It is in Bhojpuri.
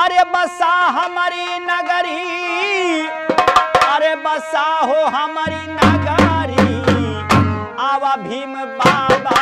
अरे बसा हमारी नगरी, अरे बसा हो हमारी नगरी, आवा भीम बाबा